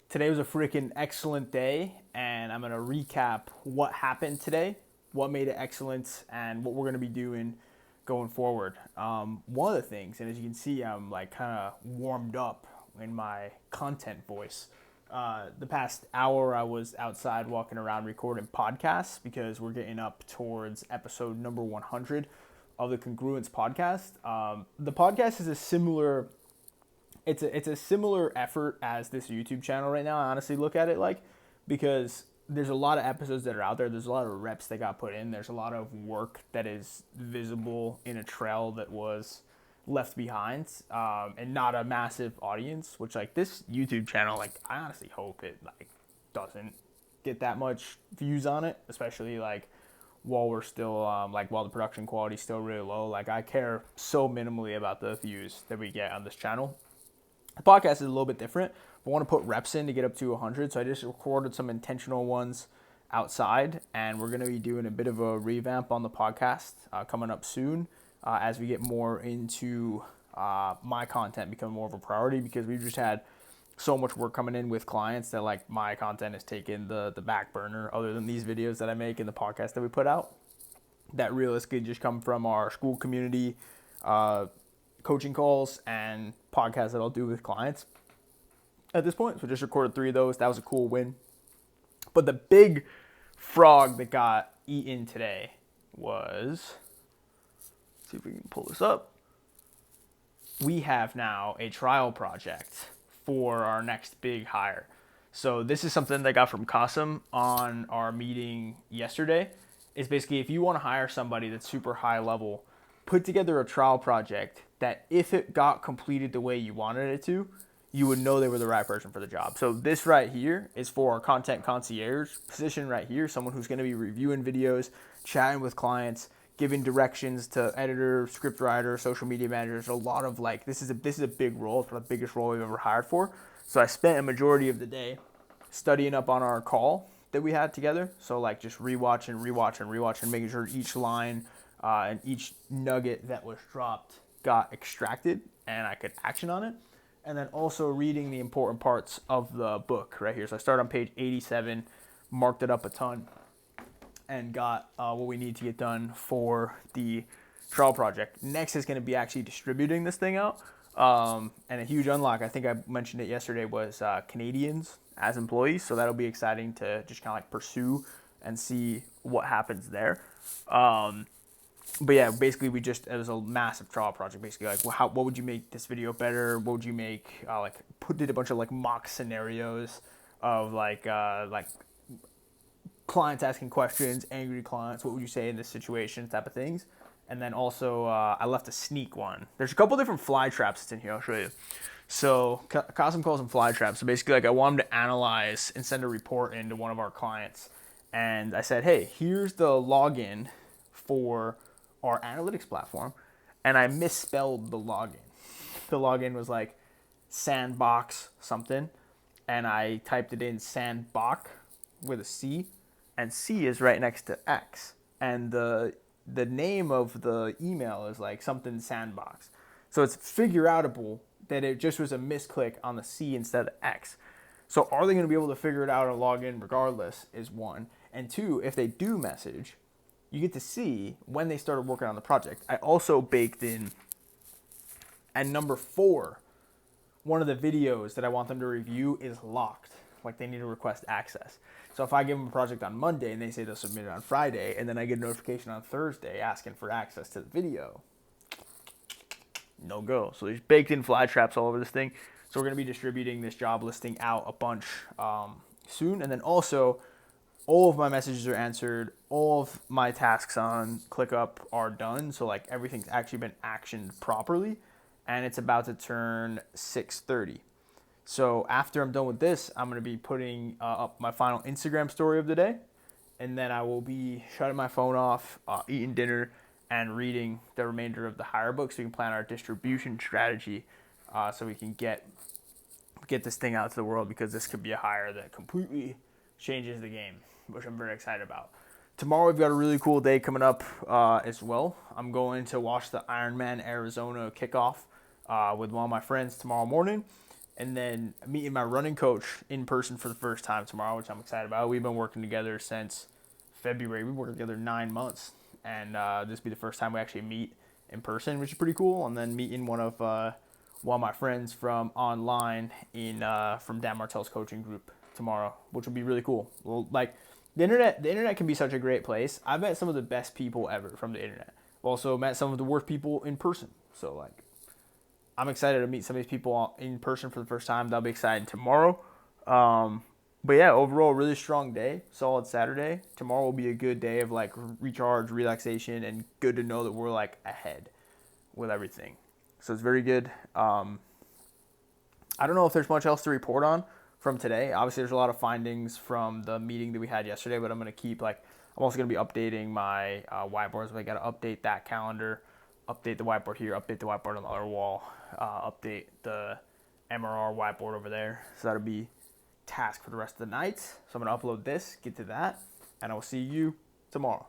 Today was a freaking excellent day, and I'm going to recap what happened today, what made it excellent, and what we're going to be doing going forward. One of the things, and as you can see, I'm like kind of warmed up in my content voice. The past hour, I was outside walking around recording podcasts because we're getting up towards episode number 100 of the Congruence podcast. The podcast is a similar it's a similar effort as this YouTube channel right now. I honestly look at it like, because there's a lot of episodes that are out there. There's a lot of reps that got put in. There's a lot of work that is visible in a trail that was left behind, and not a massive audience. Which, like, this YouTube channel, like, I honestly hope it like doesn't get that much views on it, especially like while we're still while the production quality is still really low. Like, I care so minimally about the views that we get on this channel. The podcast is a little bit different. I want to put reps in to get up to 100, so I just recorded some intentional ones outside, and we're going to be doing a bit of a revamp on the podcast coming up soon as we get more into my content become more of a priority, because we've just had so much work coming in with clients that, like, my content has taken the back burner, other than these videos that I make and the podcast that we put out, that realistically just come from our school community, coaching calls, and podcasts that I'll do with clients at this point. So just recorded 3 of those. That was a cool win. But the big frog that got eaten today was, let's see if we can pull this up. We have now a trial project for our next big hire. So this is something that I got from Qasim on our meeting yesterday. It's basically, if you want to hire somebody that's super high level, put together a trial project that if it got completed the way you wanted it to, you would know they were the right person for the job. So this right here is for our content concierge position right here, someone who's going to be reviewing videos, chatting with clients, giving directions to editor, script writer, social media managers. A lot of, like, this is a big role. It's the biggest role we've ever hired for. So I spent a majority of the day studying up on our call that we had together. So, like, just rewatching, making sure each line and each nugget that was dropped got extracted and I could action on it. And then also reading the important parts of the book right here. So I started on page 87, marked it up a ton, and got what we need to get done for the trial project. Next is going to be actually distributing this thing out. And a huge unlock, I think I mentioned it yesterday, was Canadians as employees. So that'll be exciting to just kind of like pursue and see what happens there. But yeah, basically it was a massive trial project. Basically, like, what would you make this video better? What would you make? Did a bunch of like mock scenarios of like clients asking questions, angry clients. What would you say in this situation? Type of things. And then also I left a sneak one. There's a couple different fly traps that's in here. I'll show you. So Qasim calls them fly traps. So basically, like, I want him to analyze and send a report into one of our clients. And I said, hey, here's the login for our analytics platform, and I misspelled the login. The login was like sandbox something, and I typed it in sandbox with a C, and C is right next to X, and the name of the email is like something sandbox. So it's figure outable that it just was a misclick on the C instead of X. So are they going to be able to figure it out or log in regardless is one. And two, if they do message, you get to see when they started working on the project. I also baked in, at number 4, one of the videos that I want them to review is locked. Like, they need to request access. So if I give them a project on Monday and they say they'll submit it on Friday, and then I get a notification on Thursday asking for access to the video, no go. So there's baked in fly traps all over this thing. So we're going to be distributing this job listing out a bunch soon. And then also, all of my messages are answered. All of my tasks on ClickUp are done. So, like, everything's actually been actioned properly. And it's about to turn 6:30. So after I'm done with this, I'm going to be putting up my final Instagram story of the day. And then I will be shutting my phone off, eating dinner, and reading the remainder of the hire book so we can plan our distribution strategy so we can get this thing out to the world, because this could be a hire that completely changes the game, which I'm very excited about. Tomorrow we've got a really cool day coming up as well. I'm going to watch the Ironman Arizona kickoff with one of my friends tomorrow morning. and then meeting my running coach in person for the first time tomorrow, which I'm excited about. We've been working together since February. We've worked together 9 months, and this will be the first time we actually meet in person, which is pretty cool. And then meeting one of my friends from online from Dan Martell's coaching group tomorrow, which will be really cool. Well, like the internet can be such a great place. I've met some of the best people ever from the internet. Also met some of the worst people in person. So like, I'm excited to meet some of these people in person for the first time. That'll be exciting tomorrow. But yeah, overall, really strong day, solid Saturday. Tomorrow will be a good day of like recharge, relaxation, and good to know that we're like ahead with everything. So it's very good. I don't know if there's much else to report on from today. Obviously, there's a lot of findings from the meeting that we had yesterday, but I'm also going to be updating my whiteboards. I got to update that calendar, update the whiteboard here, update the whiteboard on the other wall, update the MRR whiteboard over there. So that'll be task for the rest of the night. So I'm going to upload this, get to that, and I will see you tomorrow.